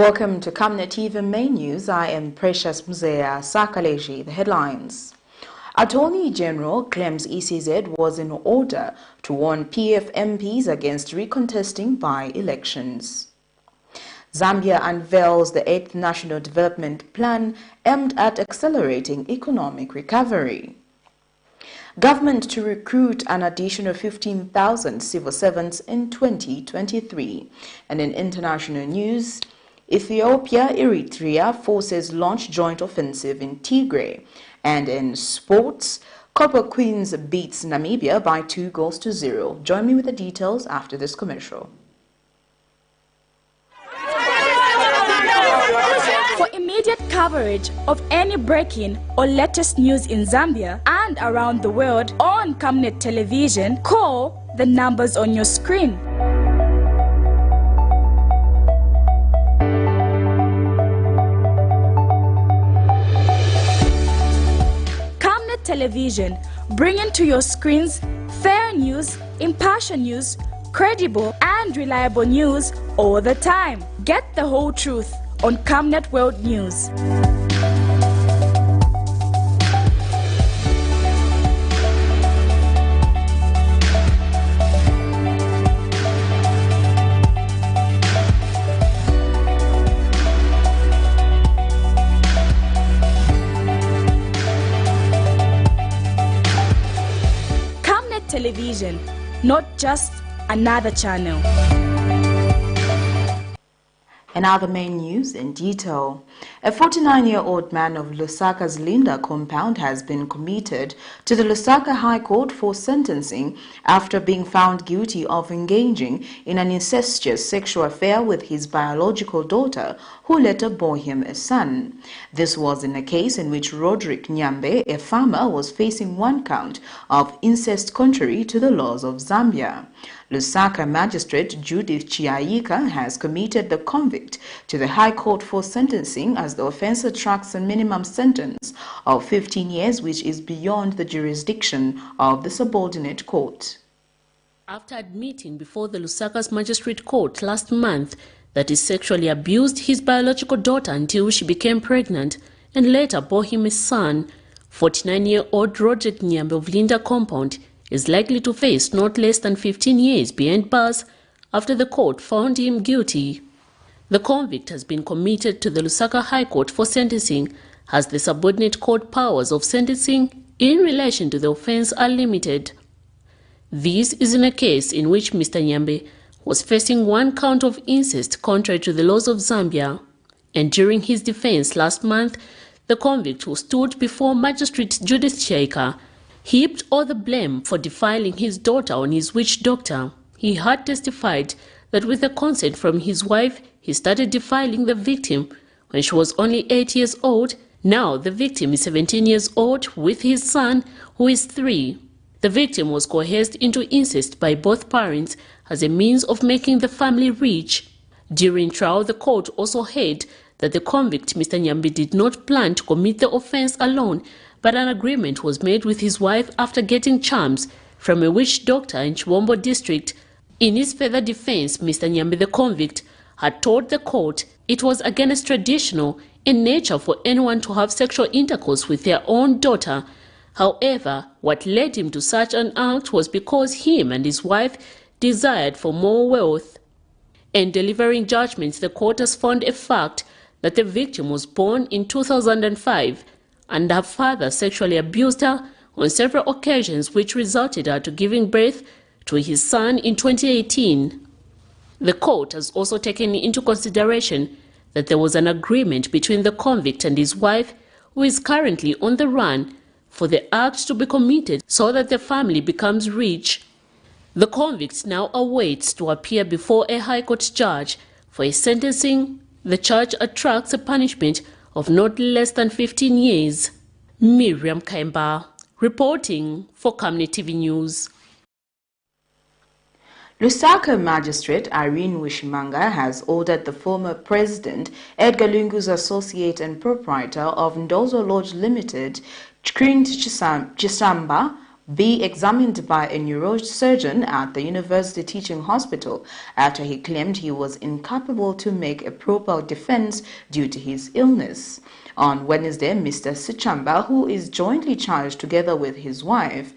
Welcome to Camnet TV Main News. I am Precious Mzea Sakaleji. The headlines. Attorney General claims ECZ was in order to warn PF MPs against recontesting by-elections. Zambia unveils the 8th National Development Plan aimed at accelerating economic recovery. Government to recruit an additional 15,000 civil servants in 2023. And in international news, Ethiopia-Eritrea forces launch joint offensive in Tigray. And in sports, Copper Queens beats Namibia by 2-0. Join me with the details after this commercial. For immediate coverage of any breaking or latest news in Zambia and around the world on Camnet Television, call the numbers on your screen. Camnet Television, bringing to your screens fair news, impartial news, credible and reliable news all the time. Get the whole truth on Camnet World News. Camnet Television, not just another channel. And other main news in detail. A 49-year-old man of Lusaka's Linda compound has been committed to the Lusaka High Court for sentencing after being found guilty of engaging in an incestuous sexual affair with his biological daughter, who later bore him a son. This was in a case in which Roderick Nyambe, a farmer, was facing 1 count of incest contrary to the laws of Zambia. Lusaka magistrate Judith Chiaika has committed the convict to the High Court for sentencing as the offence attracts a minimum sentence of 15 years, which is beyond the jurisdiction of the subordinate court. After admitting before the Lusaka's magistrate court last month that he sexually abused his biological daughter until she became pregnant and later bore him a son, 49-year-old Roderick Nyambe of Linda compound is likely to face not less than 15 years behind bars after the court found him guilty. The convict has been committed to the Lusaka High Court for sentencing, as the subordinate court powers of sentencing in relation to the offence are limited. This is in a case in which Mr. Nyambe was facing 1 count of incest contrary to the laws of Zambia, and during his defence last month, the convict who stood before Magistrate Judith Chiaika heaped all the blame for defiling his daughter on his witch doctor. He had testified that with the consent from his wife, he started defiling the victim when she was only 8 years old. Now the victim is 17 years old with his son, who is 3. The victim was coerced into incest by both parents as a means of making the family rich. During trial, the court also held that the convict, Mr. Nyambe, did not plan to commit the offence alone, but an agreement was made with his wife after getting charms from a witch doctor in Chiwombo district. In his further defense, Mr. Nyambe, the convict, had told the court it was against traditional in nature for anyone to have sexual intercourse with their own daughter. However, what led him to such an act was because him and his wife desired for more wealth. In delivering judgments, the court has found a fact that the victim was born in 2005 and her father sexually abused her on several occasions, which resulted her to giving birth to his son in 2018. The court has also taken into consideration that there was an agreement between the convict and his wife, who is currently on the run, for the act to be committed so that the family becomes rich. The convict now awaits to appear before a High Court judge for a sentencing. The charge attracts a punishment of not less than 15 years. Miriam Kaimba, reporting for Camnet TV News. Lusaka magistrate Irene Wishimanga has ordered the former president, Edgar Lungu's associate and proprietor of Ndozo Lodge Limited, Chisamba, be examined by a neurosurgeon at the University Teaching Hospital after he claimed he was incapable to make a proper defense due to his illness. On Wednesday, Mr. Sichamba, who is jointly charged together with his wife,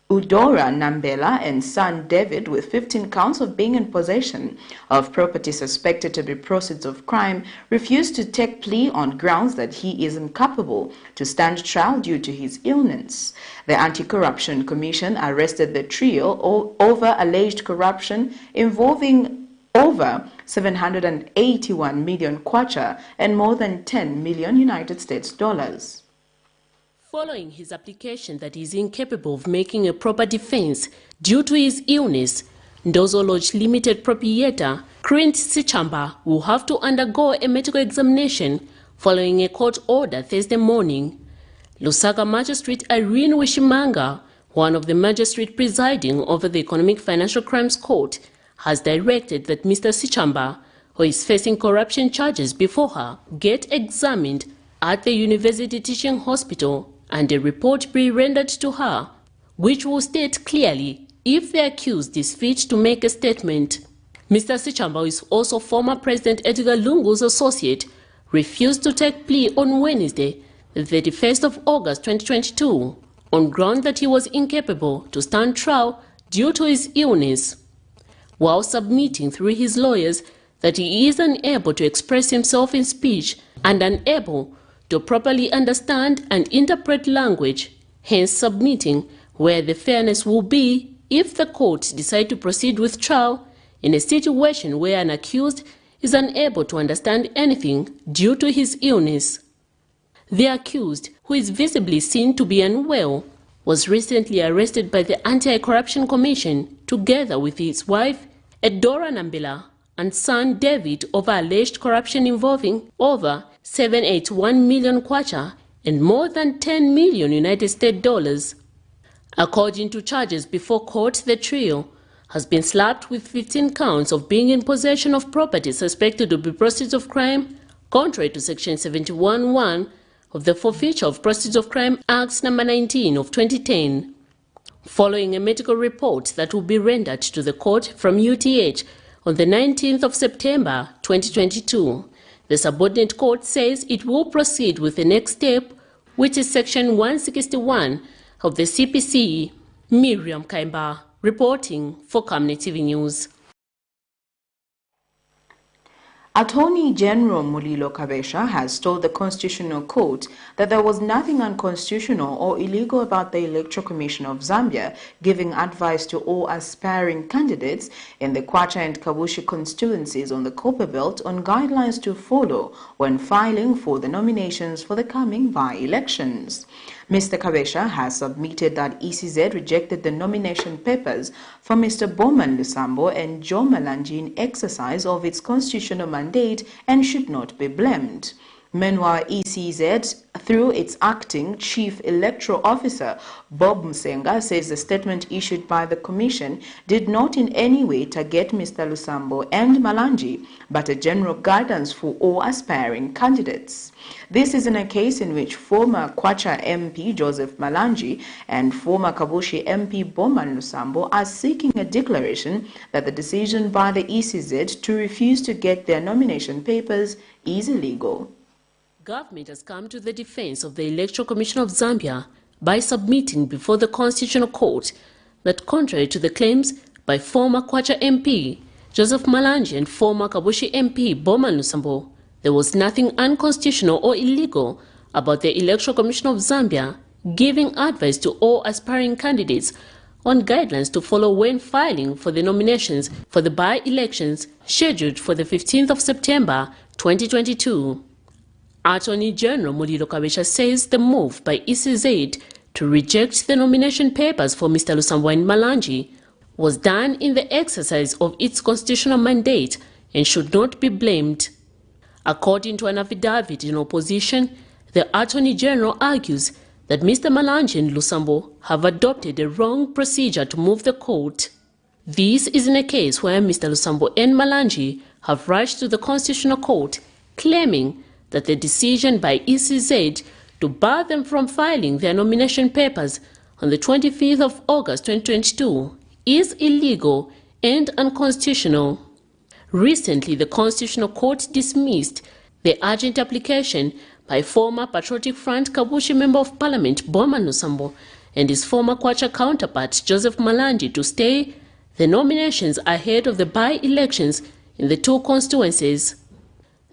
Udora Nambela, and son David with 15 counts of being in possession of property suspected to be proceeds of crime, refused to take plea on grounds that he is incapable to stand trial due to his illness. The Anti-Corruption Commission arrested the trio over alleged corruption involving over 781 million kwacha and more than 10 million United States dollars. Following his application that he is incapable of making a proper defense due to his illness, Ndozo Lodge Limited proprietor Clint Sichamba will have to undergo a medical examination following a court order Thursday morning. Lusaka Magistrate Irene Wishimanga, one of the magistrates presiding over the Economic Financial Crimes Court, has directed that Mr. Sichamba, who is facing corruption charges before her, get examined at the University Teaching Hospital and a report be rendered to her, which will state clearly if the accused is fit to make a statement. Mr. Sichamba is also former President Edgar Lungu's associate, refused to take plea on Wednesday, the 31st of August 2022, on ground that he was incapable to stand trial due to his illness, while submitting through his lawyers that he is unable to express himself in speech and unable to properly understand and interpret language, hence submitting where the fairness will be if the court decide to proceed with trial in a situation where an accused is unable to understand anything due to his illness. The accused, who is visibly seen to be unwell, was recently arrested by the Anti-Corruption Commission together with his wife, Edora Nambela, and son David over alleged corruption involving over 781 million kwacha and more than 10 million United States dollars. According to charges before court, the trio has been slapped with 15 counts of being in possession of property suspected to be proceeds of crime, contrary to Section 71(1) of the Forfeiture of Proceeds of Crime Act No. 19 of 2010. Following a medical report that will be rendered to the court from UTH on the 19th of September 2022, the subordinate court says it will proceed with the next step, which is Section 161 of the CPC. Miriam Kaimba, reporting for Community TV News. Attorney General Mulilo Kabesha has told the Constitutional Court that there was nothing unconstitutional or illegal about the Electoral Commission of Zambia giving advice to all aspiring candidates in the Kwacha and Kabushi constituencies on the Copper Belt on guidelines to follow when filing for the nominations for the coming by-elections. Mr. Kabesha has submitted that ECZ rejected the nomination papers for Mr. Bowman Lusambo and Joe Malanji in exercise of its constitutional mandate and should not be blamed. Meanwhile, ECZ, through its acting Chief Electoral Officer, Bob Msenga, says the statement issued by the Commission did not in any way target Mr. Lusambo and Malanji, but a general guidance for all aspiring candidates. This is in a case in which former Kwacha MP Joseph Malanji and former Kabushi MP Bowman Lusambo are seeking a declaration that the decision by the ECZ to refuse to get their nomination papers is illegal. Government has come to the defense of the Electoral Commission of Zambia by submitting before the Constitutional Court that contrary to the claims by former Kwacha MP Joseph Malanji and former Kabushi MP Bowman Lusambo, there was nothing unconstitutional or illegal about the Electoral Commission of Zambia giving advice to all aspiring candidates on guidelines to follow when filing for the nominations for the by-elections scheduled for the 15th of September 2022. Attorney General Mulilo Kabesha says the move by ECZ to reject the nomination papers for Mr. Lusambo and Malanji was done in the exercise of its constitutional mandate and should not be blamed. According to an affidavit in opposition, the Attorney General argues that Mr. Malanji and Lusambo have adopted a wrong procedure to move the court. This is in a case where Mr. Lusambo and Malanji have rushed to the Constitutional Court claiming that the decision by ECZ to bar them from filing their nomination papers on the 25th of August 2022 is illegal and unconstitutional. Recently, the Constitutional Court dismissed the urgent application by former Patriotic Front Kabushi Member of Parliament Boma Nusambo and his former Kwacha counterpart Joseph Malandi to stay the nominations ahead of the by-elections in the two constituencies.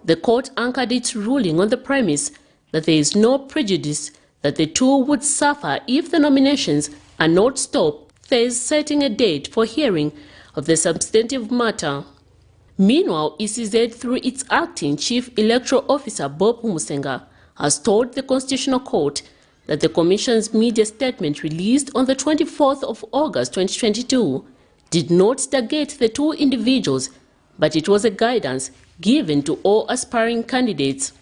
The court anchored its ruling on the premise that there is no prejudice that the two would suffer if the nominations are not stopped, thus setting a date for hearing of the substantive matter. Meanwhile, ECZ, through its acting Chief Electoral Officer Bob Musenga, has told the Constitutional Court that the Commission's media statement released on the 24th of August 2022 did not target the two individuals, but it was a guidance given to all aspiring candidates,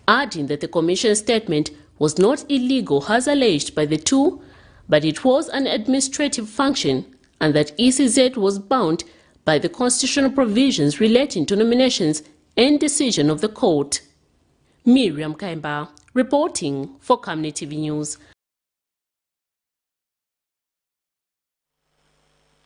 adding that the Commission's statement was not illegal as alleged by the two, but it was an administrative function and that ECZ was bound by the constitutional provisions relating to nominations and decision of the court. Miriam Kaimba, reporting for Kamne TV News.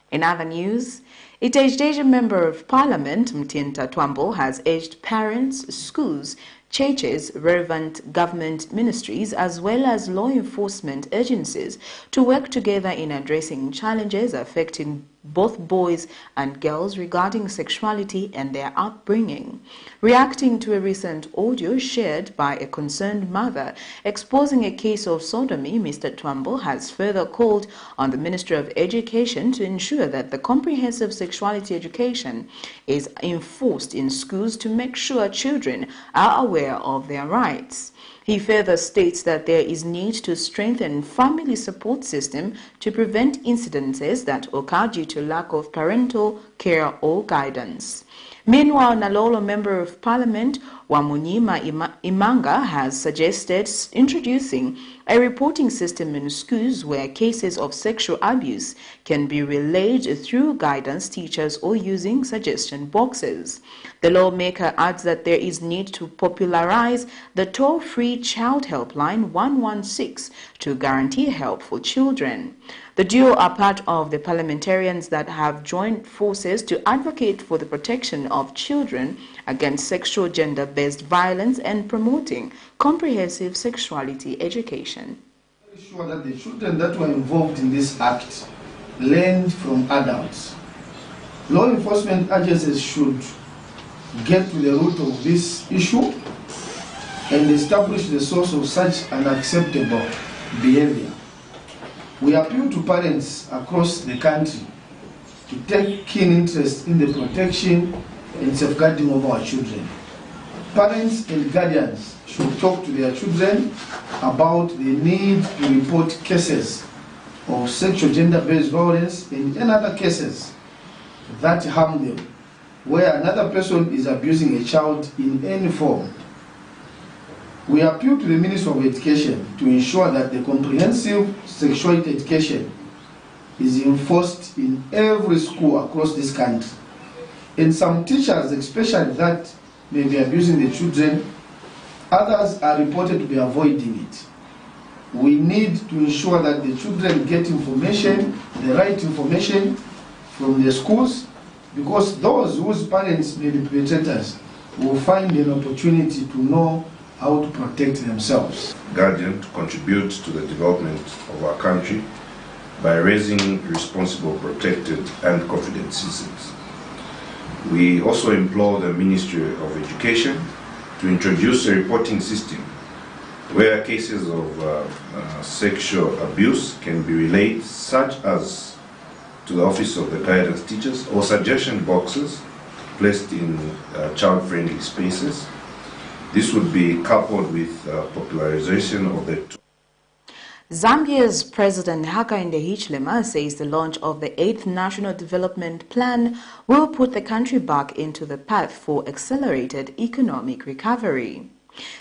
In other news, Iteje Asian Member of Parliament Mtinta Twambo has urged parents, schools, churches, relevant government ministries, as well as law enforcement agencies to work together in addressing challenges affecting both boys and girls regarding sexuality and their upbringing. Reacting to a recent audio shared by a concerned mother exposing a case of sodomy, Mr. Twambo has further called on the Ministry of Education to ensure that the comprehensive sexuality education is enforced in schools to make sure children are aware of their rights. He further states that there is need to strengthen family support system to prevent incidences that occur due to lack of parental care or guidance. Meanwhile, Nalolo Member of Parliament Wamunyima Imanga has suggested introducing a reporting system in schools where cases of sexual abuse can be relayed through guidance teachers or using suggestion boxes. The lawmaker adds that there is need to popularize the toll-free child helpline 116 to guarantee help for children. The duo are part of the parliamentarians that have joined forces to advocate for the protection of children against sexual gender-based violence and promoting comprehensive sexuality education. I'm sure that the children that were involved in this act learned from adults. Law enforcement agencies should get to the root of this issue and establish the source of such unacceptable behavior. We appeal to parents across the country to take keen interest in the protection and safeguarding of our children. Parents and guardians should talk to their children about the need to report cases of sexual gender-based violence and any other cases that harm them, where another person is abusing a child in any form. We appeal to the Ministry of Education to ensure that the comprehensive sexuality education is enforced in every school across this country. And some teachers, especially that may be abusing the children, others are reported to be avoiding it. We need to ensure that the children get information, the right information from the schools, because those whose parents may be perpetrators will find an opportunity to know how to protect themselves. Guardian to contribute to the development of our country by raising responsible, protected and confident citizens. We also implore the Ministry of Education to introduce a reporting system where cases of sexual abuse can be relayed, such as to the Office of the Guidance Teachers or suggestion boxes placed in child-friendly spaces. This would be coupled with popularization of the Zambia's President Hakainde Hichilema says the launch of the 8th National Development Plan will put the country back into the path for accelerated economic recovery.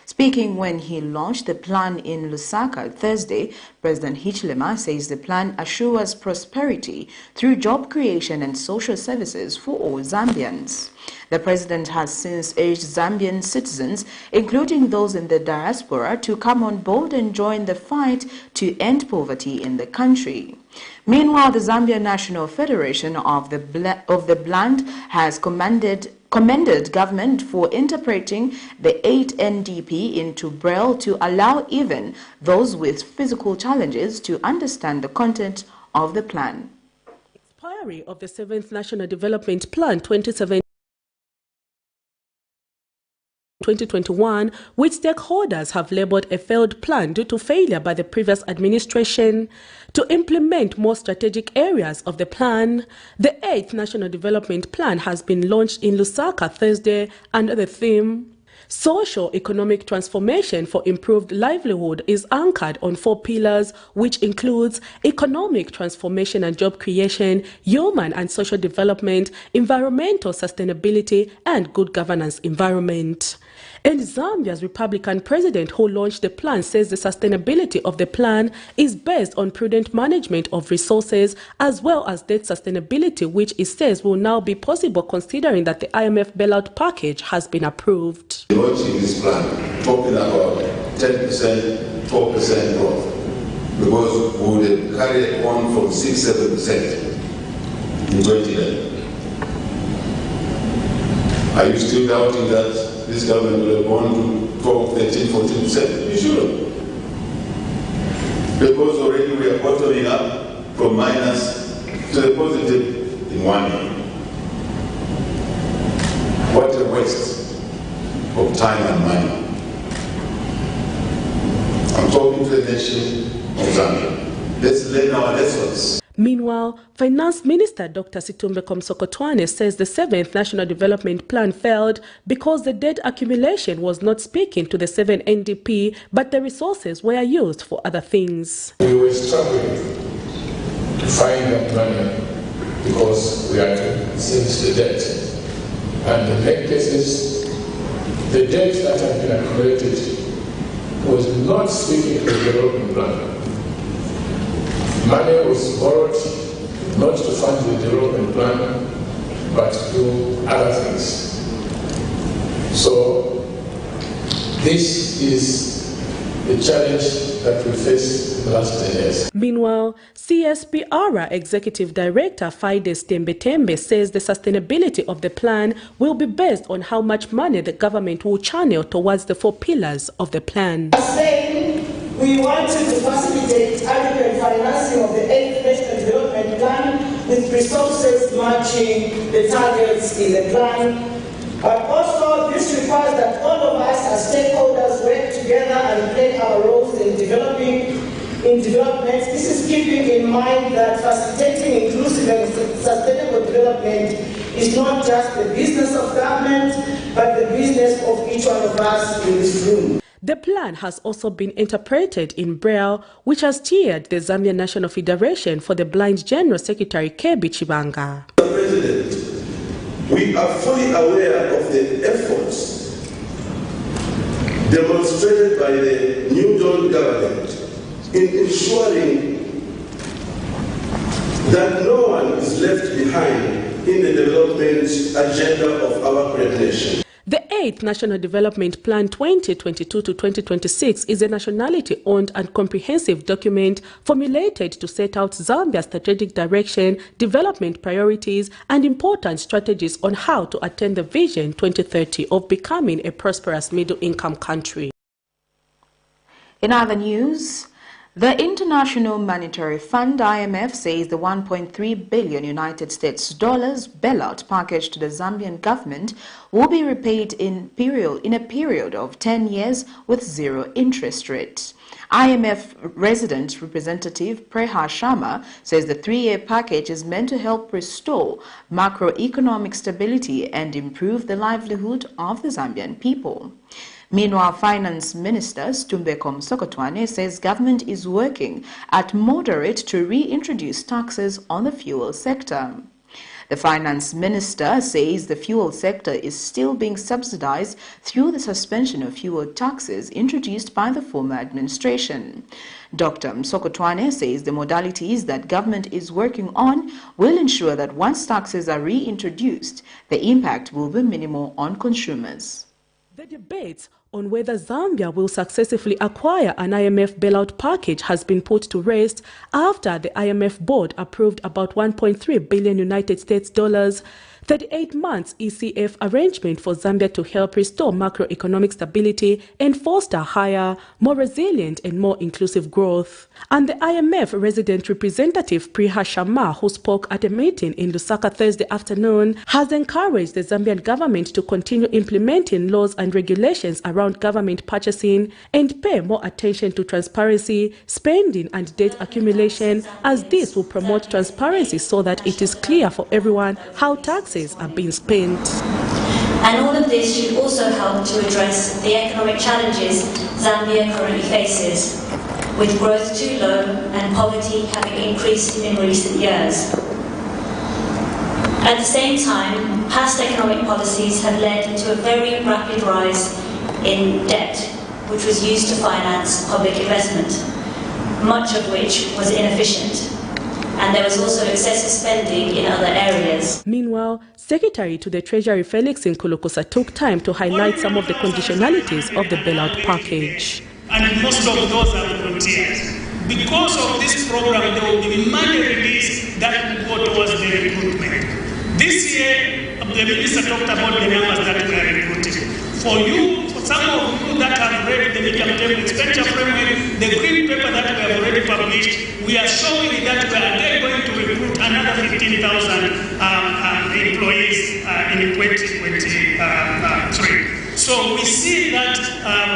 Speaking when he launched the plan in Lusaka Thursday, President Hichilema says the plan assures prosperity through job creation and social services for all Zambians. The president has since urged Zambian citizens, including those in the diaspora, to come on board and join the fight to end poverty in the country. Meanwhile, the Zambia National Federation of the Blind has commended government for interpreting the 8 NDP into Braille to allow even those with physical challenges to understand the content of the plan. Expiry of the 7th National Development Plan 2021, which stakeholders have labelled a failed plan due to failure by the previous administration to implement more strategic areas of the plan. The 8th National Development Plan has been launched in Lusaka Thursday under the theme Socio-economic transformation for improved livelihood is anchored on 4 pillars, which includes economic transformation and job creation, human and social development, environmental sustainability, and good governance environment. And Zambia's Republican president who launched the plan says the sustainability of the plan is based on prudent management of resources as well as debt sustainability, which it says will now be possible considering that the IMF bailout package has been approved. Launching this plan, talking about 10%, 4% growth, because we would have carried on from 6-7% in 2011. Are you still doubting that this government will have gone to 12, 13, 14%? You shouldn't. Because already we are bottoming up from minus to the positive in 1 year. What a waste of time and money. I'm talking to the nation of Zambia. Let's learn our lessons. Meanwhile, Finance Minister Dr. Situmbe Komsokotwane says the 7th National Development Plan failed because the debt accumulation was not speaking to the 7 NDP, but the resources were used for other things. We were struggling to find that money because we had to service the debt. And in many cases, the debt that had been accumulated was not speaking to the development plan. Money was borrowed not to fund the development plan, but to do other things. So, this is the challenge that we face in the last 10 years. Meanwhile, CSPR Executive Director Fides Tembetembe says the sustainability of the plan will be based on how much money the government will channel towards the 4 pillars of the plan. We wanted to facilitate adequate financing of the 8th National Development Plan with resources matching the targets in the plan. But also this requires that all of us as stakeholders work together and play our roles in development. This is keeping in mind that facilitating inclusive and sustainable development is not just the business of government, but the business of each one of us in this room. The plan has also been interpreted in Braille, which has cheered the Zambia National Federation for the Blind General Secretary Kebi Chibanga. Mr. President, we are fully aware of the efforts demonstrated by the New Dawn government in ensuring that no one is left behind in the development agenda of our great nation. The 8th National Development Plan 2022 to 2026 is a nationality-owned and comprehensive document formulated to set out Zambia's strategic direction, development priorities, and important strategies on how to attain the Vision 2030 of becoming a prosperous middle-income country. In other news, the International Monetary Fund (IMF) says the $1.3 billion United States bailout package to the Zambian government will be repaid in a period of 10 years with 0 interest rate. IMF resident representative Preha Sharma says the 3-year package is meant to help restore macroeconomic stability and improve the livelihood of the Zambian people. Meanwhile, Finance Minister Situmbe Komsokotwane says government is working at moderate to reintroduce taxes on the fuel sector. The finance minister says the fuel sector is still being subsidized through the suspension of fuel taxes introduced by the former administration. Dr. Msokotwane says the modalities that government is working on will ensure that once taxes are reintroduced, the impact will be minimal on consumers. The debate on whether Zambia will successfully acquire an IMF bailout package has been put to rest after the IMF board approved about $1.3 billion United States dollars 38 months ECF arrangement for Zambia to help restore macroeconomic stability and foster higher, more resilient and more inclusive growth. And the IMF resident representative Priha Sharma, who spoke at a meeting in Lusaka Thursday afternoon, has encouraged the Zambian government to continue implementing laws and regulations around government purchasing and pay more attention to transparency, spending and debt accumulation, as this will promote transparency so that it is clear for everyone how taxes are being spent. And all of this should also help to address the economic challenges Zambia currently faces, with growth too low and poverty having increased in recent years. At the same time, past economic policies have led to a very rapid rise in debt, which was used to finance public investment, much of which was inefficient. And there was also excessive spending in other areas. Meanwhile, Secretary to the Treasury Felix Nkulukusa took time to highlight some of the conditionalities of the bailout package. And most of those are volunteers. Because of this program, there will be money released that will go towards the recruitment. This year, the minister talked about the numbers that we are recruiting. For you, for some of you that have read the medium-term expenditure framework, the green paper that we have already published, we are showing that we are again going to recruit another 15,000 employees in 2023. So we see that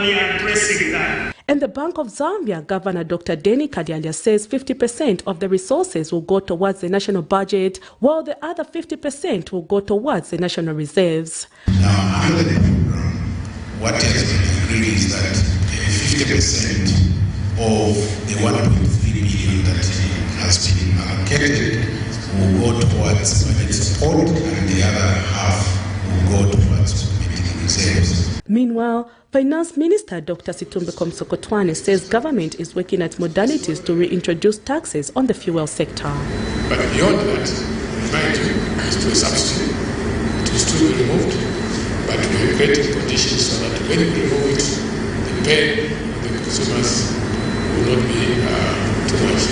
we are addressing that. And the Bank of Zambia Governor Dr. Denny Kadialia says 50% of the resources will go towards the national budget, while the other 50% will go towards the national reserves. Now, under the program, what has been agreed is that 50% of the 1.3 billion that has been allocated will go towards budget support, and the other half will go towards meeting reserves. Meanwhile, Finance Minister Dr. Situmbeko Msokotwane says government is working at modalities to reintroduce taxes on the fuel sector. But beyond that, is to a subsidy. It is to be removed, but we are creating conditions so that when we remove it, the pain of the consumers will not be too much.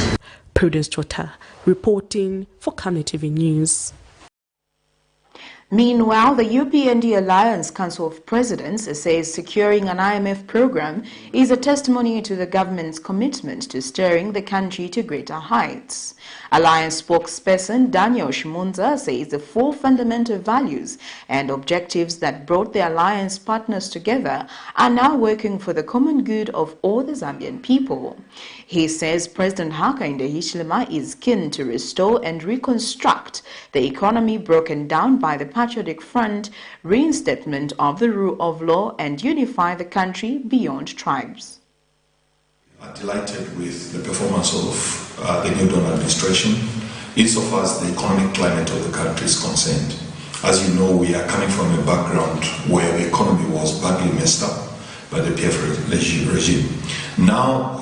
Prudence Chota, reporting for Camnet TV News. Meanwhile, the UPND Alliance Council of Presidents says securing an IMF program is a testimony to the government's commitment to steering the country to greater heights. Alliance spokesperson Daniel Shimunza says the 4 fundamental values and objectives that brought the alliance partners together are now working for the common good of all the Zambian people. He says President Hakainde Hichilema is keen to restore and reconstruct the economy broken down by the Patriotic Front, reinstatement of the rule of law, and unify the country beyond tribes. I'm delighted with the performance of the new Dawn administration insofar as the economic climate of the country is concerned. As you know, we are coming from a background where the economy was badly messed up by the PF regime. Now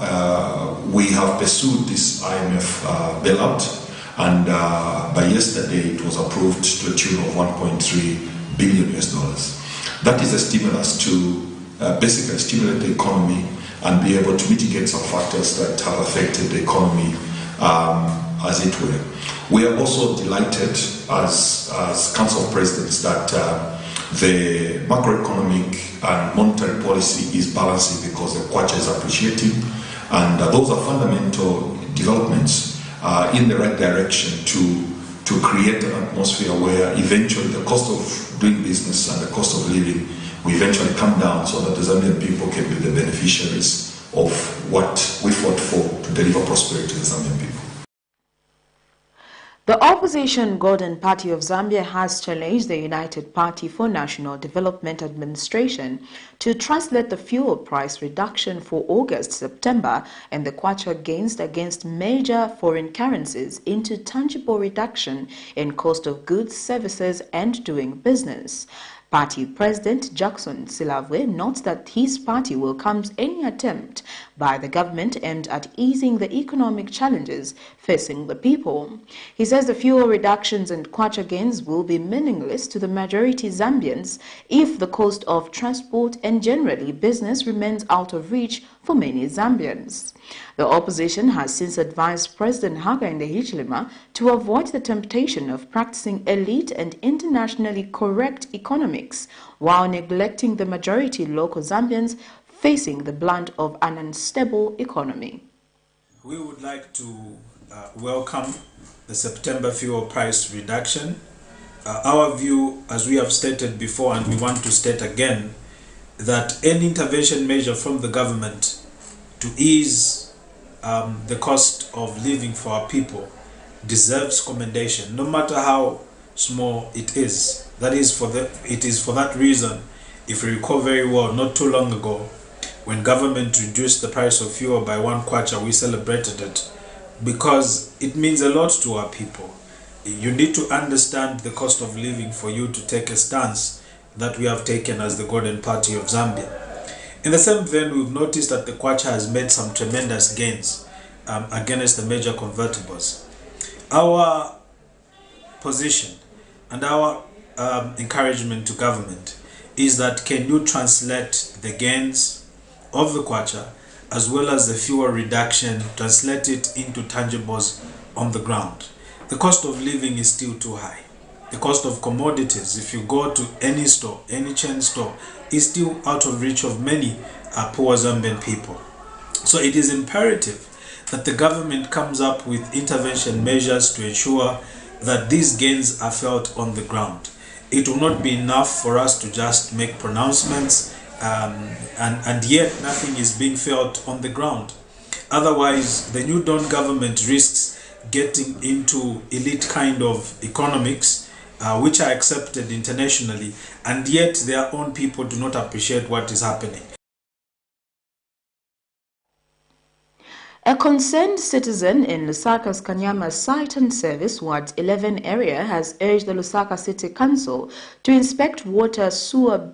we have pursued this IMF bailout, and by yesterday it was approved to a tune of $1.3 billion. That is a stimulus to basically stimulate the economy and be able to mitigate some factors that have affected the economy, as it were. We are also delighted as Council of Presidents that the macroeconomic and monetary policy is balancing because the kwacha is appreciating, and those are fundamental developments in the right direction to create an atmosphere where eventually the cost of doing business and the cost of living will eventually come down so that the Zambian people can be the beneficiaries of what we fought for to deliver prosperity to the Zambian people. The opposition Golden Party of Zambia has challenged the United Party for National Development Administration to translate the fuel price reduction for August-September and the kwacha gains against major foreign currencies into tangible reduction in cost of goods, services and doing business. Party President Jackson Silavwe notes that his party welcomes any attempt by the government aimed at easing the economic challenges facing the people. He says the fuel reductions and kwacha gains will be meaningless to the majority Zambians if the cost of transport and generally business remains out of reach for many Zambians. The opposition has since advised President Hakainde Hichilema to avoid the temptation of practicing elite and internationally correct economics while neglecting the majority local Zambians facing the brunt of an unstable economy. We would like to welcome the September fuel price reduction. Our view, as we have stated before and we want to state again, that any intervention measure from the government to ease the cost of living for our people deserves commendation, no matter how small it is. It is for that reason, if you recall very well, not too long ago, when government reduced the price of fuel by 1 kwacha, we celebrated it because it means a lot to our people. You need to understand the cost of living for you to take a stance that we have taken as the Golden Party of Zambia. In the same vein, we've noticed that the kwacha has made some tremendous gains against the major convertibles. Our position and our encouragement to government is that can you translate the gains of the kwacha as well as the fuel reduction, translate it into tangibles on the ground. The cost of living is still too high. The cost of commodities, if you go to any store, any chain store, is still out of reach of many poor Zambian people. So it is imperative that the government comes up with intervention measures to ensure that these gains are felt on the ground. It will not be enough for us to just make pronouncements and yet nothing is being felt on the ground. Otherwise, the New Dawn government risks getting into elite kind of economics which are accepted internationally, and yet their own people do not appreciate what is happening. A concerned citizen in Lusaka's Kanyama Site and Service Ward 11 area has urged the Lusaka City Council to inspect sewer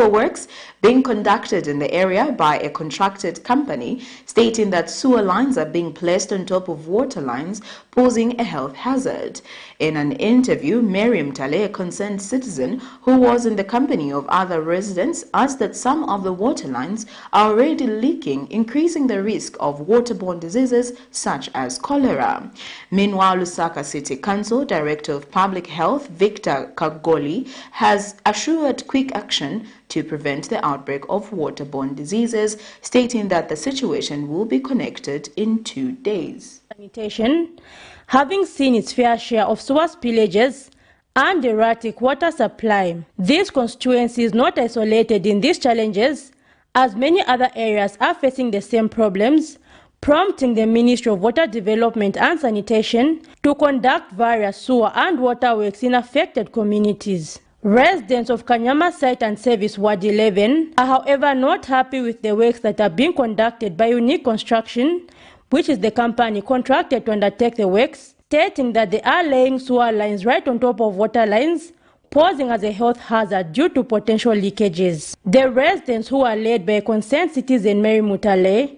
works being conducted in the area by a contracted company, stating that sewer lines are being placed on top of water lines, posing a health hazard. In an interview, Miriam Tale, a concerned citizen who was in the company of other residents, asked that some of the water lines are already leaking, increasing the risk of waterborne diseases such as cholera. Meanwhile, Lusaka City Council Director of Public Health, Victor Kagoli, has assured quick action to prevent the outbreak of waterborne diseases, stating that the situation will be connected in 2 days. Sanitation, having seen its fair share of sewer spillages and erratic water supply, this constituency is not isolated in these challenges, as many other areas are facing the same problems, prompting the Ministry of Water Development and Sanitation to conduct various sewer and water works in affected communities. Residents of Kanyama Site and Service Ward 11 are however not happy with the works that are being conducted by Unique Construction, which is the company contracted to undertake the works, stating that they are laying sewer lines right on top of water lines, posing as a health hazard due to potential leakages. The residents, who are led by a concerned citizen Mary Mutale,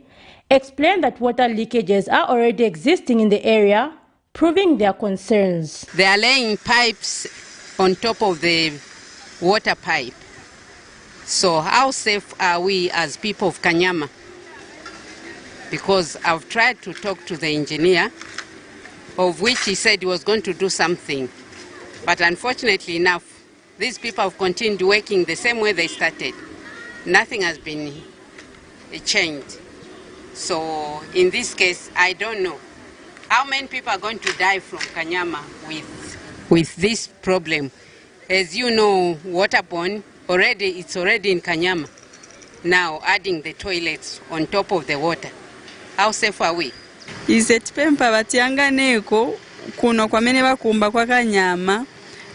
explained that water leakages are already existing in the area, proving their concerns. They are laying pipes on top of the water pipe. So how safe are we as people of Kanyama? Because I've tried to talk to the engineer, of which he said he was going to do something. But unfortunately enough, these people have continued working the same way they started. Nothing has been changed. So in this case, I don't know how many people are going to die from Kanyama with this problem. As you know, waterborne, it's already in Kanyama. Now adding the toilets on top of the water. How safe are we? Ize tipempa batiyanganeko kuno kwamene bakumba kwa kanyama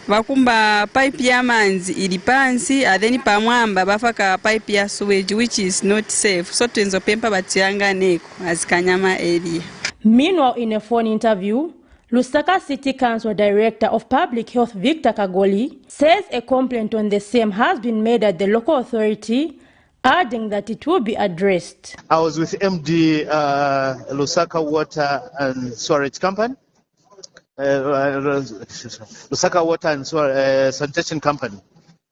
bakumba pipe ya manzi ili pansi then pamwamba bafaka pipe ya sewage which is not safe, so twenzopempa batiyanganeko as Kanyama area. Meanwhile, in a phone interview, Lusaka City Council Director of Public Health Victor Kagoli says a complaint on the same has been made at the local authority, adding that it will be addressed. I was with MD Lusaka Water and Storage Company, Lusaka Water and Sanitation Company.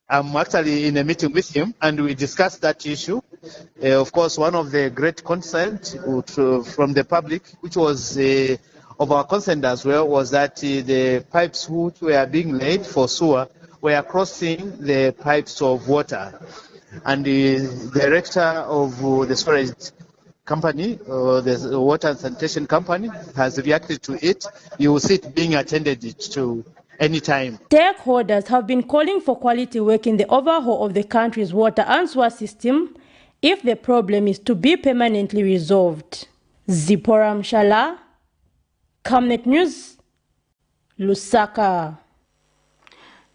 I'm actually in a meeting with him and we discussed that issue. Of course, one of the great concerns from the public, which was of our concern as well, was that the pipes which were being laid for sewer were crossing the pipes of water. And the director of the storage company, the water and sanitation company, has reacted to it. You will see it being attended to anytime. Stakeholders have been calling for quality work in the overhaul of the country's water and sewer system if the problem is to be permanently resolved. Zipporah Mshala, Camnet News, Lusaka.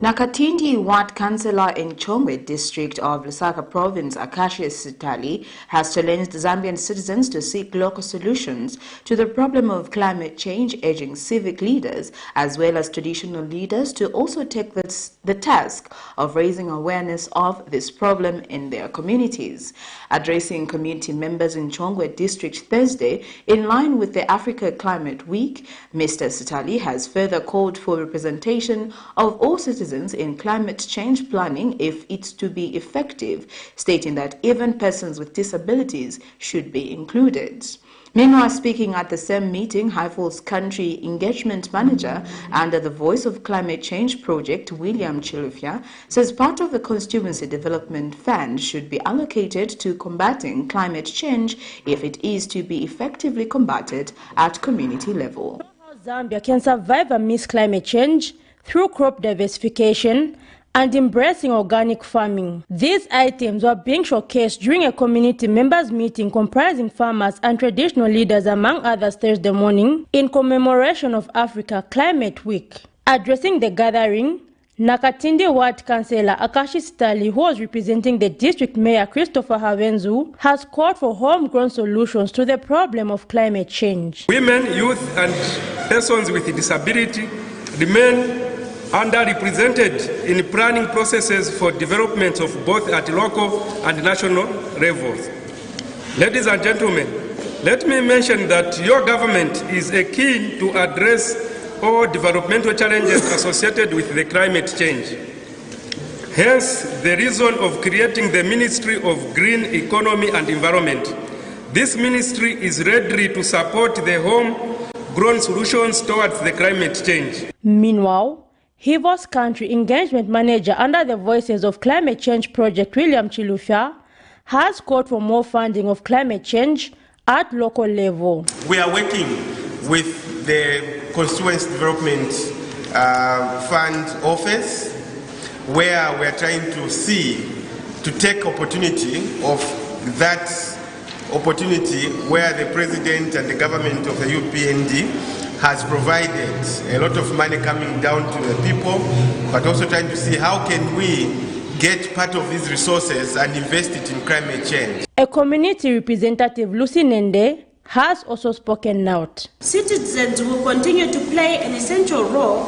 Nakatindi Ward Councillor in Chongwe district of Lusaka province, Akashi Sitali, has challenged Zambian citizens to seek local solutions to the problem of climate change, urging civic leaders as well as traditional leaders to also take the task of raising awareness of this problem in their communities. Addressing community members in Chongwe district Thursday, in line with the Africa Climate Week, Mr. Sitali has further called for representation of all citizens in climate change planning if it's to be effective, stating that even persons with disabilities should be included. Meanwhile, speaking at the same meeting, Highfall's Country Engagement Manager under the Voice of Climate Change Project, William Chilufya, says part of the Constituency Development Fund should be allocated to combating climate change if it is to be effectively combated at community level. Zambia can survive amidst climate change through crop diversification and embracing organic farming. These items were being showcased during a community members meeting comprising farmers and traditional leaders, among others, Thursday morning in commemoration of Africa Climate Week. Addressing the gathering, Nakatindi Ward Councillor Akashi Sitali, who was representing the district mayor Christopher Havenzu, has called for homegrown solutions to the problem of climate change. Women, youth and persons with disability remain underrepresented in planning processes for development of both at local and national levels. Ladies and gentlemen, let me mention that your government is keen to address all developmental challenges associated with the climate change. Hence, the reason of creating the Ministry of Green Economy and Environment. This ministry is ready to support the homegrown solutions towards the climate change. Meanwhile, Hivo's Country Engagement Manager under the Voices of Climate Change Project, William Chilufya, has called for more funding of climate change at local level. We are working with the Constituency Development Fund Office, where we are trying to take opportunity of that opportunity where the President and the government of the UPND has provided a lot of money coming down to the people, but also trying to see how can we get part of these resources and invest it in climate change. A community representative, Lucy Nende, has also spoken out. Citizens will continue to play an essential role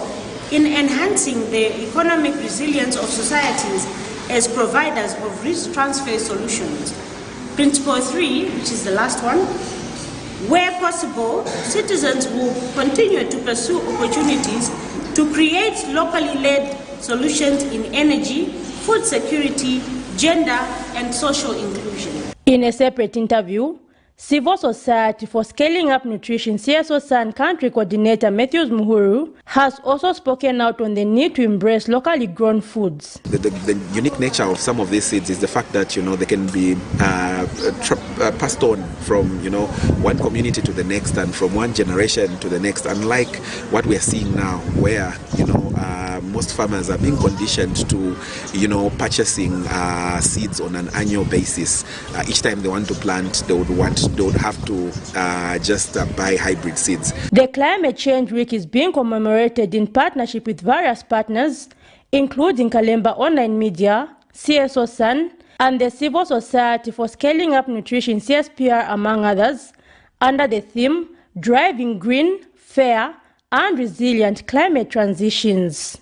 in enhancing the economic resilience of societies as providers of risk transfer solutions. Principle 3, which is the last one, where possible, citizens will continue to pursue opportunities to create locally led solutions in energy, food security, gender, and social inclusion. In a separate interview, Civil Society for Scaling Up Nutrition CSO Country Coordinator Matthews Muhuru has also spoken out on the need to embrace locally grown foods. The unique nature of some of these seeds is the fact that they can be passed on from one community to the next and from one generation to the next. Unlike what we are seeing now, where most farmers are being conditioned to purchasing seeds on an annual basis. Each time they want to plant, they would want don't have to just buy hybrid seeds. The Climate Change Week is being commemorated in partnership with various partners, including Kalemba Online Media, CSO Sun, and the Civil Society for Scaling Up Nutrition, CSPR, among others, under the theme Driving Green, Fair, and Resilient Climate Transitions.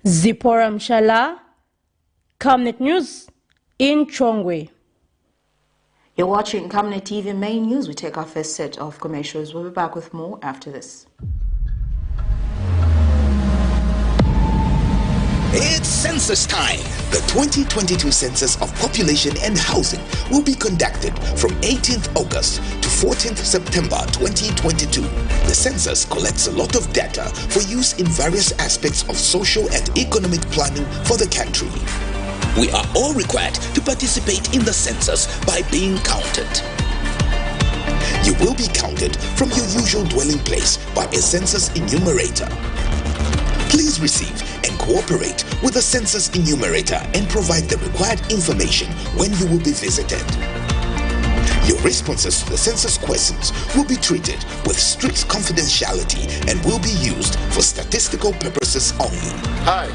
Zipporah Mshala, Camnet News, in Chongwe. You're watching Camnet TV Main News. We take our first set of commercials. We'll be back with more after this. It's census time. The 2022 Census of Population and Housing will be conducted from 18th August to 14th September 2022. The census collects a lot of data for use in various aspects of social and economic planning for the country. We are all required to participate in the census by being counted. You will be counted from your usual dwelling place by a census enumerator. Please receive and cooperate with the census enumerator and provide the required information when you will be visited. Your responses to the census questions will be treated with strict confidentiality and will be used for statistical purposes only. Hi,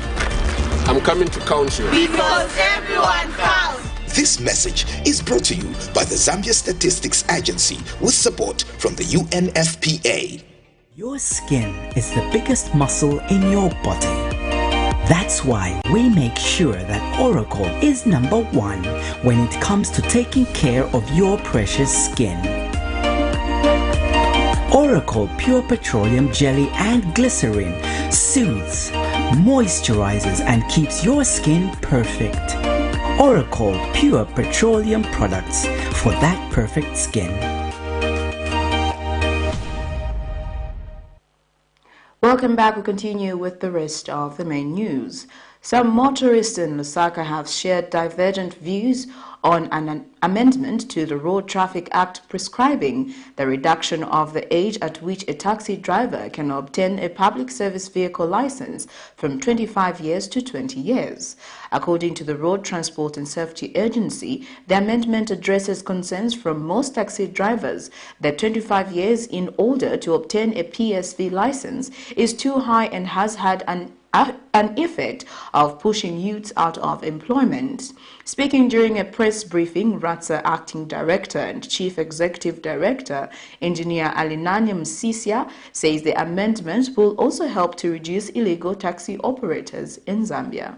I'm coming to count you. Because everyone counts. This message is brought to you by the Zambia Statistics Agency with support from the UNFPA. Your skin is the biggest muscle in your body. That's why we make sure that Oracle is number one when it comes to taking care of your precious skin. Oracle Pure Petroleum Jelly and Glycerin soothes, moisturizes, and keeps your skin perfect. Oracle Pure Petroleum products for that perfect skin. Welcome back. We continue with the rest of the main news. Some motorists in Lusaka have shared divergent views on an amendment to the Road Traffic Act prescribing the reduction of the age at which a taxi driver can obtain a public service vehicle license from 25 years to 20 years. According to the Road Transport and Safety Agency, the amendment addresses concerns from most taxi drivers that 25 years in order to obtain a PSV license is too high and has had an effect of pushing youths out of employment. Speaking during a press briefing, RATSA Acting Director and Chief Executive Director, Engineer Alinanya Msisia, says the amendment will also help to reduce illegal taxi operators in Zambia.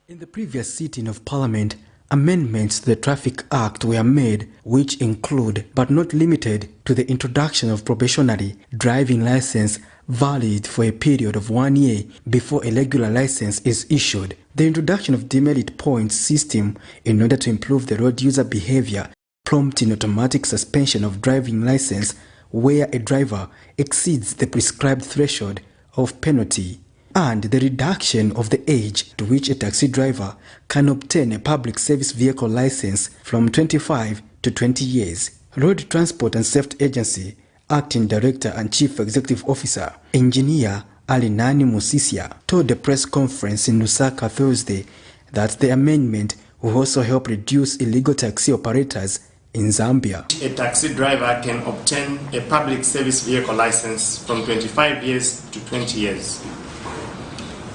In the previous sitting of Parliament, amendments to the Traffic Act were made, which include, but not limited to, the introduction of probationary driving license valid for a period of 1 year before a regular license is issued, the introduction of demerit points system in order to improve the road user behavior, prompting automatic suspension of driving license where a driver exceeds the prescribed threshold of penalty, and the reduction of the age to which a taxi driver can obtain a public service vehicle license from 25 to 20 years. Road Transport and Safety Agency Acting Director and Chief Executive Officer, Engineer Alinanya Msisia, told the press conference in Lusaka Thursday that the amendment will also help reduce illegal taxi operators in Zambia. A taxi driver can obtain a public service vehicle license from 25 years to 20 years.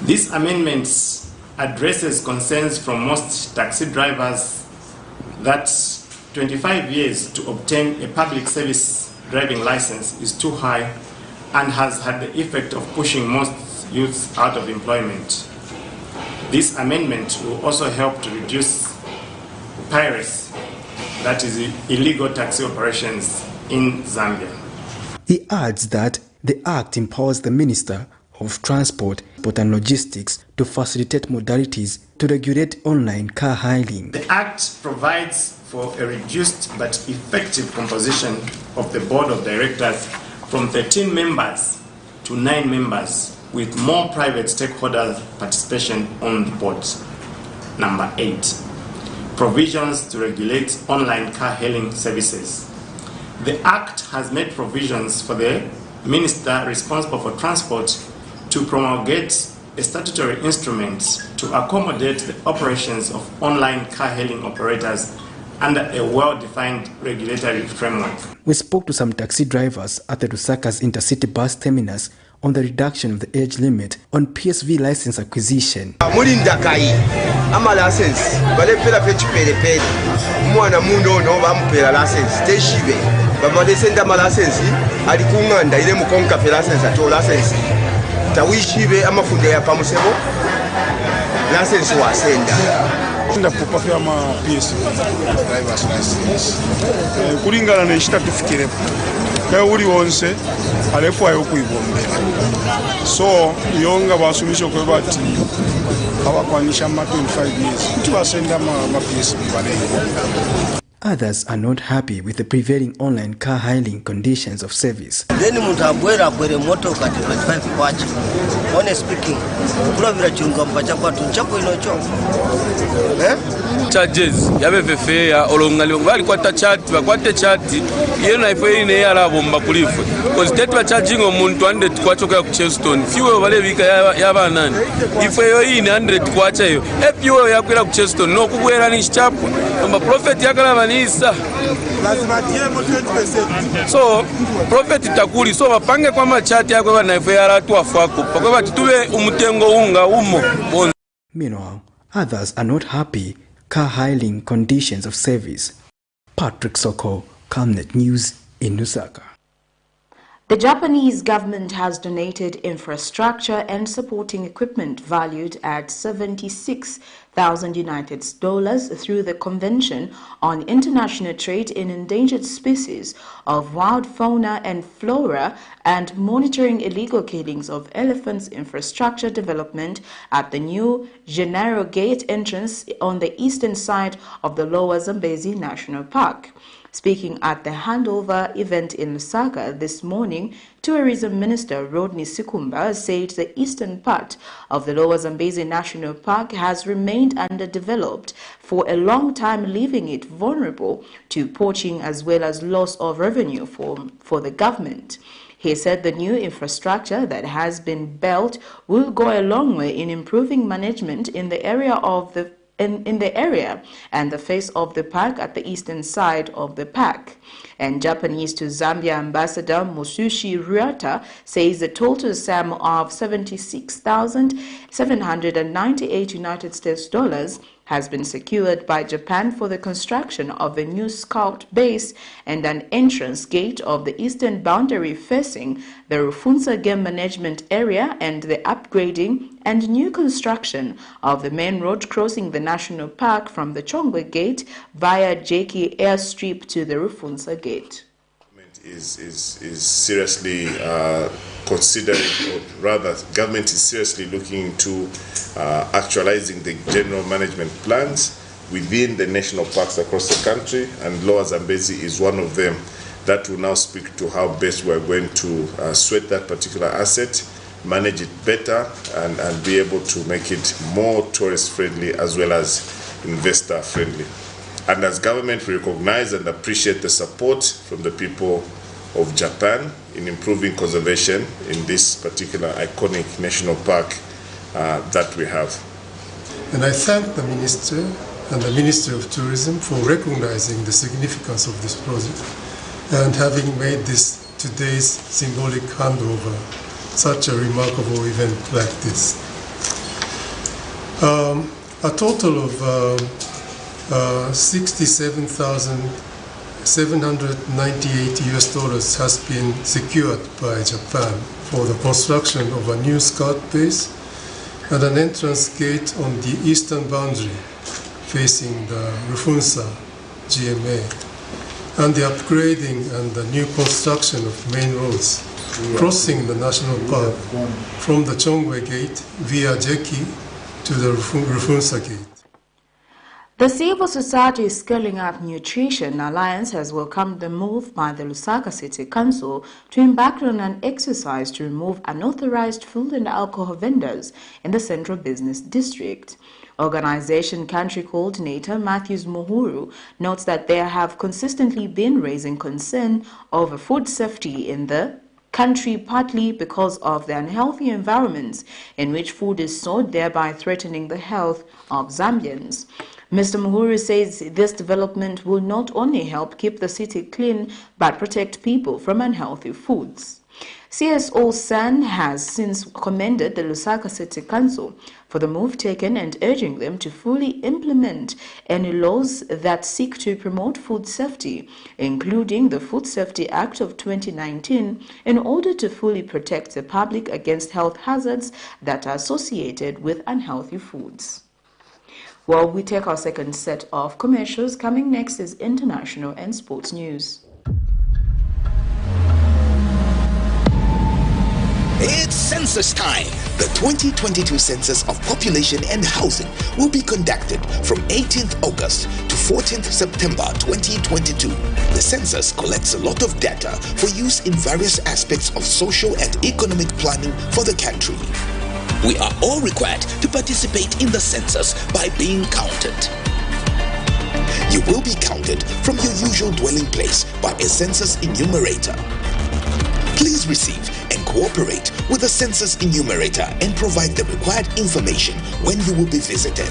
This amendment addresses concerns from most taxi drivers that 25 years to obtain a public service driving license is too high and has had the effect of pushing most youths out of employment. This amendment will also help to reduce piracy, that is illegal taxi operations in Zambia. He adds that the Act empowers the Minister of Transport and Logistics to facilitate modalities to regulate online car hailing. The Act provides for a reduced but effective composition of the Board of Directors from 13 members to 9 members, with more private stakeholder participation on the board. Number 8, provisions to regulate online car hailing services. The Act has made provisions for the Minister responsible for transport to promulgate a statutory instrument to accommodate the operations of online car hailing operators under a well-defined regulatory framework. We spoke to some taxi drivers at the Lusaka's intercity bus terminus on the reduction of the age limit on PSV license acquisition. Ama license balepera pechipere mwana mundo ono bamupera license teshibe bamalesenda ma license ali kunganda ile mukonka pe license ato license tawishibe amafunde ya pamusebo license wasenda nda kupafe ama PSV driver's license kulingana ne certificate kaya uri wonse alefu ayo kuibombera so yonga basumisha kwe bati abakwanisha ma 25 years kuti basenda ma PSV bale. Others are not happy with the prevailing online car hailing conditions of service. Then mutabwera kwere moto kati 25 kwacha. Honest speaking, kula vira chunga mpacha kwa tunchako inocho. Charges yabe vefeya olongali bali kwata chat bakwate chat yena ife ine yala bomba kulifu because state wa charging omuntu 100 kwacho kwa Cheston fiwe bale bika yaba nani ife yo ine 100 kwacha yo epiwe yakwira ku Cheston no kubwera ni chapu omba profit yakala banisa lazima tiemo 20%. So profit takuli so bapange kwa machati yako bana ife yala tuafako pakwa batitube umutengo unga umo. Meanwhile, others are not happy car hailing conditions of service. Patrick Soko, Calmnet News in Lusaka. The Japanese government has donated infrastructure and supporting equipment valued at $76,000 through the Convention on International Trade in Endangered Species of Wild Fauna and Flora and monitoring illegal killings of elephants infrastructure development at the new Gennaro Gate entrance on the eastern side of the Lower Zambezi National Park. Speaking at the handover event in Lusaka this morning, Tourism Minister Rodney Sikumba said the eastern part of the Lower Zambezi National Park has remained underdeveloped for a long time, leaving it vulnerable to poaching as well as loss of revenue for the government. He said the new infrastructure that has been built will go a long way in improving management in the area of in the area and the face of the park at the eastern side of the park. And Japanese to Zambia Ambassador Musushi Ryota says the total sum of $76,798 United States dollars has been secured by Japan for the construction of a new scout base and an entrance gate of the eastern boundary facing the Rufunsa Game Management Area and the upgrading and new construction of the main road crossing the national park from the Chongwe Gate via Jeki Airstrip to the Rufunsa Gate. Is seriously considering, or rather, government is seriously looking into actualizing the general management plans within the national parks across the country, and Lower Zambezi is one of them. That will now speak to how best we are going to sweat that particular asset, manage it better, and be able to make it more tourist friendly as well as investor friendly. And as government, we recognize and appreciate the support from the people of Japan in improving conservation in this particular iconic national park that we have. And I thank the Minister and the Ministry of Tourism for recognizing the significance of this project and having made this today's symbolic handover such a remarkable event like this. A total of $67,798 has been secured by Japan for the construction of a new scout base and an entrance gate on the eastern boundary facing the Rufunsa GMA, and the upgrading and the new construction of main roads crossing the national park from the Chongwe Gate via Jeki to the Rufunsa Gate. The Civil Society Scaling Up Nutrition Alliance has welcomed the move by the Lusaka City Council to embark on an exercise to remove unauthorized food and alcohol vendors in the Central Business District. Organization Country Coordinator Matthews Muhuru notes that there have consistently been raising concern over food safety in the country, partly because of the unhealthy environments in which food is sold, thereby threatening the health of Zambians. Mr. Muhuri says this development will not only help keep the city clean, but protect people from unhealthy foods. CSO San has since commended the Lusaka City Council for the move taken and urging them to fully implement any laws that seek to promote food safety, including the Food Safety Act of 2019, in order to fully protect the public against health hazards that are associated with unhealthy foods. Well, we take our second set of commercials. Coming next is international and sports news. It's census time. The 2022 Census of Population and Housing will be conducted from 18th August to 14th September 2022. The census collects a lot of data for use in various aspects of social and economic planning for the country. We are all required to participate in the census by being counted. You will be counted from your usual dwelling place by a census enumerator. Please receive and cooperate with the census enumerator and provide the required information when you will be visited.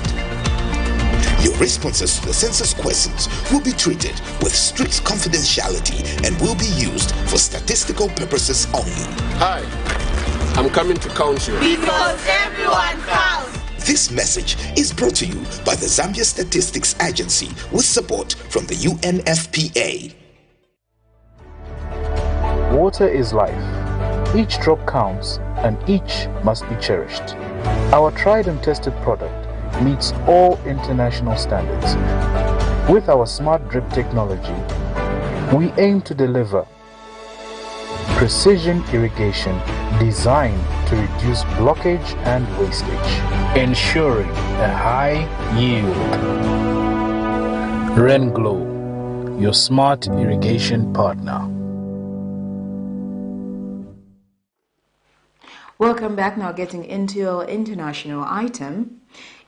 Your responses to the census questions will be treated with strict confidentiality and will be used for statistical purposes only. Hi, I'm coming to count you. Because everyone counts. This message is brought to you by the Zambia Statistics Agency with support from the UNFPA. Water is life. Each drop counts and each must be cherished. Our tried and tested product meets all international standards. With our smart drip technology, we aim to deliver precision irrigation designed to reduce blockage and wastage, ensuring a high yield. RenGlow, your smart irrigation partner. Welcome back. Now getting into our international item.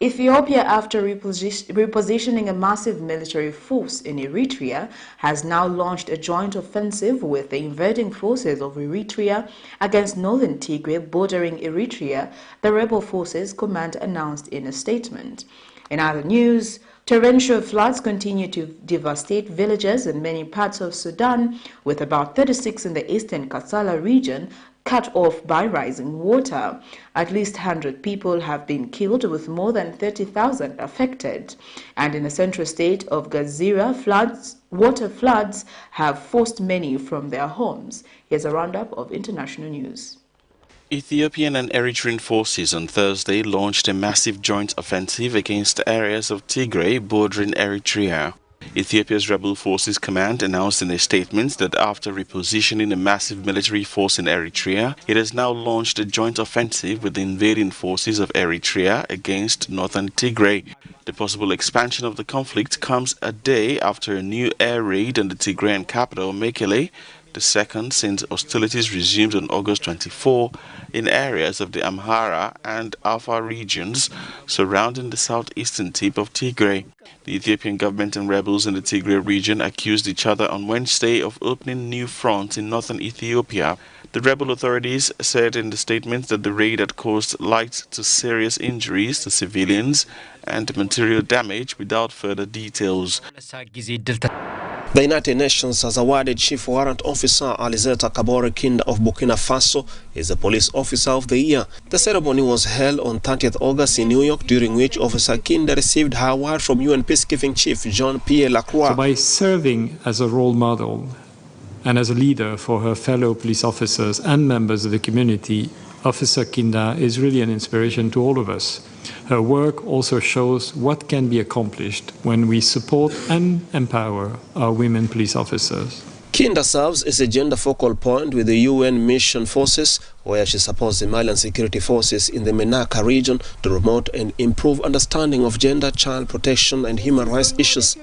Ethiopia, after repositioning a massive military force in Eritrea, has now launched a joint offensive with the invading forces of Eritrea against northern Tigray bordering Eritrea, the rebel forces command announced in a statement. In other news, torrential floods continue to devastate villages in many parts of Sudan, with about 36 in the eastern Kassala region cut off by rising water. At least 100 people have been killed, with more than 30,000 affected. And in the central state of Gazira, water floods have forced many from their homes. Here's a roundup of international news. Ethiopian and Eritrean forces on Thursday launched a massive joint offensive against areas of Tigray bordering Eritrea. Ethiopia's rebel forces command announced in a statement that after repositioning a massive military force in Eritrea, it has now launched a joint offensive with the invading forces of Eritrea against northern Tigray. The possible expansion of the conflict comes a day after a new air raid on the Tigrayan capital, Mekele, the second since hostilities resumed on August 24 in areas of the Amhara and Afar regions surrounding the southeastern tip of Tigray. The Ethiopian government and rebels in the Tigray region accused each other on Wednesday of opening new fronts in northern Ethiopia. The rebel authorities said in the statement that the raid had caused light to serious injuries to civilians and material damage without further details. The United Nations has awarded Chief Warrant Officer Alizeta Kabore Kinda of Burkina Faso as the Police Officer of the Year. The ceremony was held on 30th August in New York, during which Officer Kinda received her award from UN Peacekeeping Chief Jean-Pierre Lacroix. So by serving as a role model and as a leader for her fellow police officers and members of the community, Officer Kinda is really an inspiration to all of us. Her work also shows what can be accomplished when we support and empower our women police officers. Kinda serves as a gender focal point with the UN mission forces, where she supports the Malian security forces in the Menaka region to promote and improve understanding of gender, child protection and human rights issues.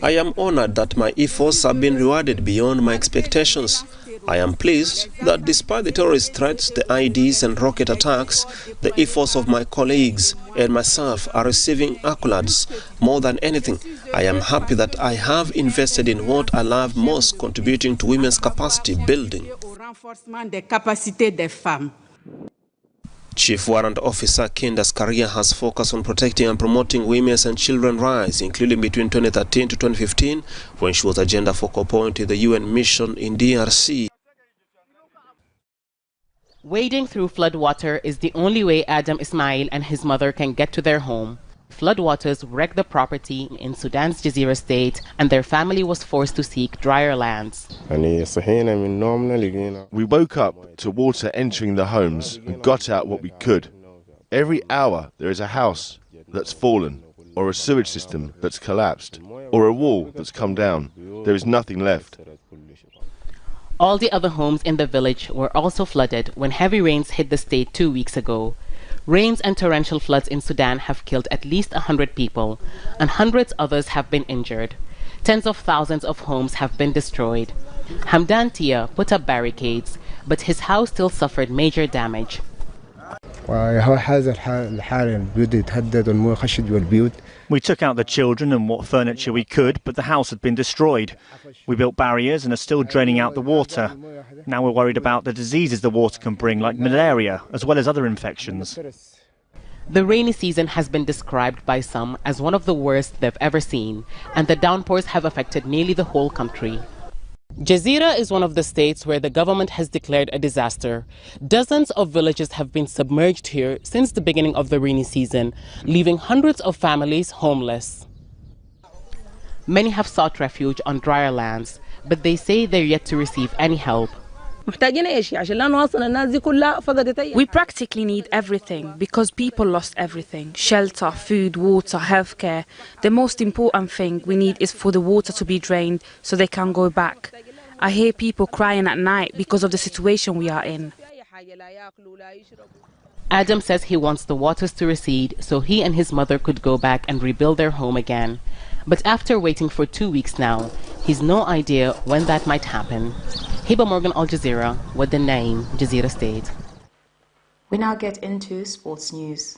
I am honored that my efforts have been rewarded beyond my expectations. I am pleased that despite the terrorist threats, the IEDs and rocket attacks, the efforts of my colleagues and myself are receiving accolades. More than anything, I am happy that I have invested in what I love most, contributing to women's capacity building. Chief Warrant Officer Kinda's career has focused on protecting and promoting women's and children's rights, including between 2013 to 2015, when she was agenda focal point in the UN mission in DRC. Wading through floodwater is the only way Adam Ismail and his mother can get to their home. Floodwaters wrecked the property in Sudan's Jazeera state, and their family was forced to seek drier lands. We woke up to water entering the homes and got out what we could. Every hour there is a house that's fallen, or a sewage system that's collapsed, or a wall that's come down. There is nothing left. All the other homes in the village were also flooded when heavy rains hit the state 2 weeks ago. Rains and torrential floods in Sudan have killed at least 100 people, and hundreds others have been injured. Tens of thousands of homes have been destroyed. Hamdan Tia put up barricades, but his house still suffered major damage. We took out the children and what furniture we could, but the house had been destroyed. We built barriers and are still draining out the water. Now we're worried about the diseases the water can bring, like malaria, as well as other infections. The rainy season has been described by some as one of the worst they've ever seen, and the downpours have affected nearly the whole country. Jazeera is one of the states where the government has declared a disaster. Dozens of villages have been submerged here since the beginning of the rainy season, leaving hundreds of families homeless. Many have sought refuge on drier lands, but they say they're yet to receive any help. We practically need everything because people lost everything: shelter, food, water, healthcare. The most important thing we need is for the water to be drained so they can go back. I hear people crying at night because of the situation we are in. Adam says he wants the waters to recede so he and his mother could go back and rebuild their home again. But after waiting for 2 weeks now, he's no idea when that might happen. Hiba Morgan, Al Jazeera, with the name Jazeera State. We now get into sports news.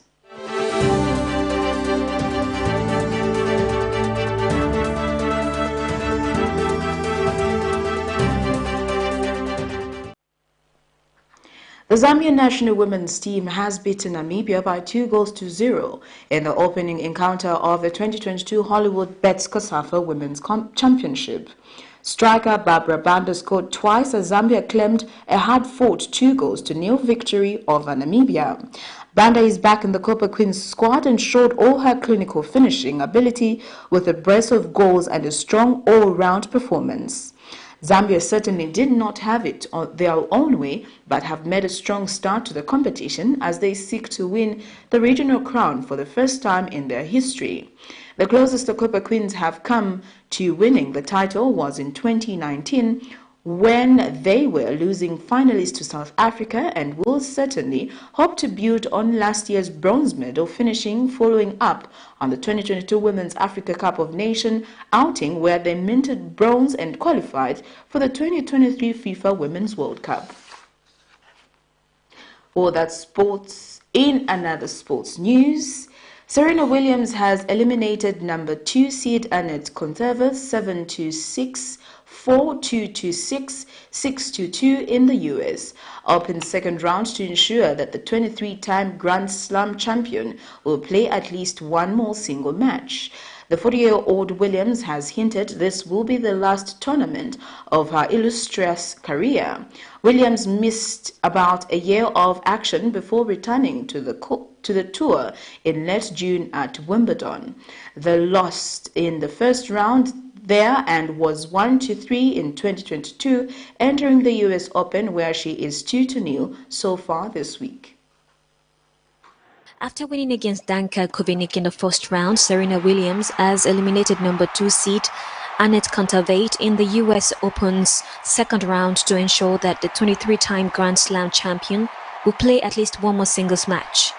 The Zambian national women's team has beaten Namibia by 2-0 in the opening encounter of the 2022 Hollywood Bets Kasafa Women's Championship. Striker Barbara Banda scored twice as Zambia claimed a hard-fought 2-0 victory over Namibia. Banda is back in the Copper Queens squad and showed all her clinical finishing ability with a brace of goals and a strong all-round performance. Zambia certainly did not have it on their own way, but have made a strong start to the competition as they seek to win the regional crown for the first time in their history. The closest the Copper Queens have come to winning the title was in 2019, when they were losing finalists to South Africa, and will certainly hope to build on last year's bronze medal finishing, following up on the 2022 Women's Africa Cup of Nations outing where they minted bronze and qualified for the 2023 FIFA Women's World Cup. For that sports, in another sports news, Serena Williams has eliminated number 2 seed Annette Kontaveit 7-6, 4-2, 6-2 in the US Open second round to ensure that the 23-time Grand Slam champion will play at least one more single match. The 40-year-old Williams has hinted this will be the last tournament of her illustrious career. Williams missed about a year of action before returning to the tour in late June at Wimbledon. They lost in the first round there and was 1-3 in 2022, entering the US Open where she is 2-0 so far this week. After winning against Danka Kovinic in the first round, Serena Williams has eliminated number 2 seed Annette Kontaveit in the US Open's second round to ensure that the 23-time Grand Slam champion will play at least one more singles match.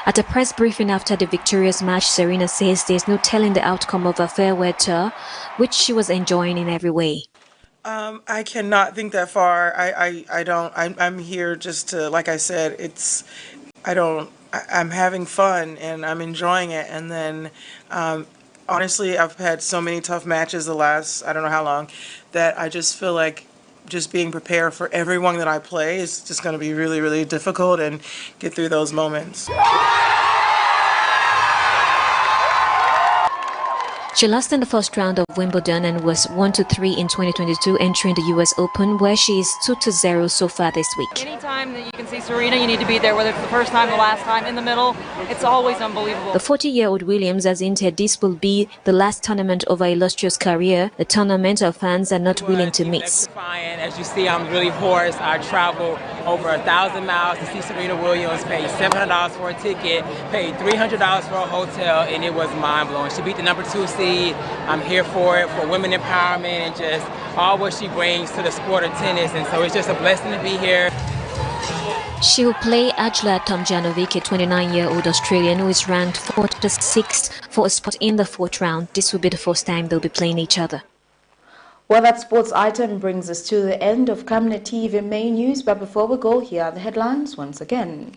At a press briefing after the victorious match, Serena says there's no telling the outcome of her farewell tour, which she was enjoying in every way. I cannot think that far. I'm here just to, like I said, I'm having fun and I'm enjoying it. And then, honestly, I've had so many tough matches the last, I don't know how long, that I just feel like just being prepared for everyone that I play is just going to be really, really difficult, and get through those moments. She lost in the first round of Wimbledon and was 1-3 in 2022, entering the US Open, where she is 2-0 so far this week. Anytime that you can see Serena, you need to be there, whether it's the first time, the last time, in the middle. It's always unbelievable. The 40-year-old Williams has hinted this will be the last tournament of her illustrious career, a tournament her fans are not willing to miss. As you see, I'm really hoarse. I traveled over 1,000 miles to see Serena Williams, paid $700 for a ticket, paid $300 for a hotel, and it was mind-blowing. She beat the number 2 seed. I'm here for it, for women empowerment and just all what she brings to the sport of tennis, and so it's just a blessing to be here. She will play Ajla Tomljanovic, a 29-year-old Australian who is ranked 46th for a spot in the 4th round. This will be the first time they'll be playing each other. Well, that sports item brings us to the end of Cabinet TV main news, but before we go, here are the headlines once again.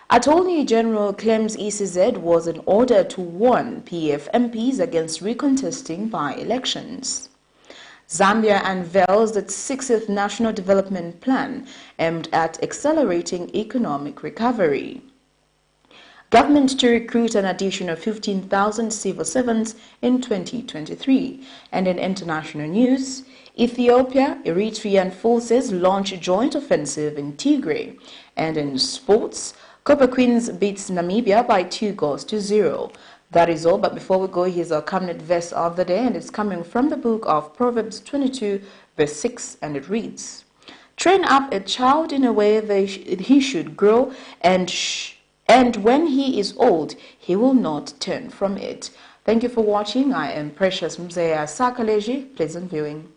Attorney General claims ECZ was in order to warn PF MPs against recontesting by-elections. Zambia unveils its 6th National Development Plan aimed at accelerating economic recovery. Government to recruit an additional 15,000 civil servants in 2023. And in international news, Ethiopia, Eritrean forces launch joint offensive in Tigray. And in sports, Copper Queens beats Namibia by 2-0. That is all, but before we go, here's our cabinet verse of the day, and it's coming from the book of Proverbs 22, verse 6, and it reads, "Train up a child in a way he should grow, and when he is old, he will not turn from it." Thank you for watching. I am Precious Mzea Sakaleji. Pleasant viewing.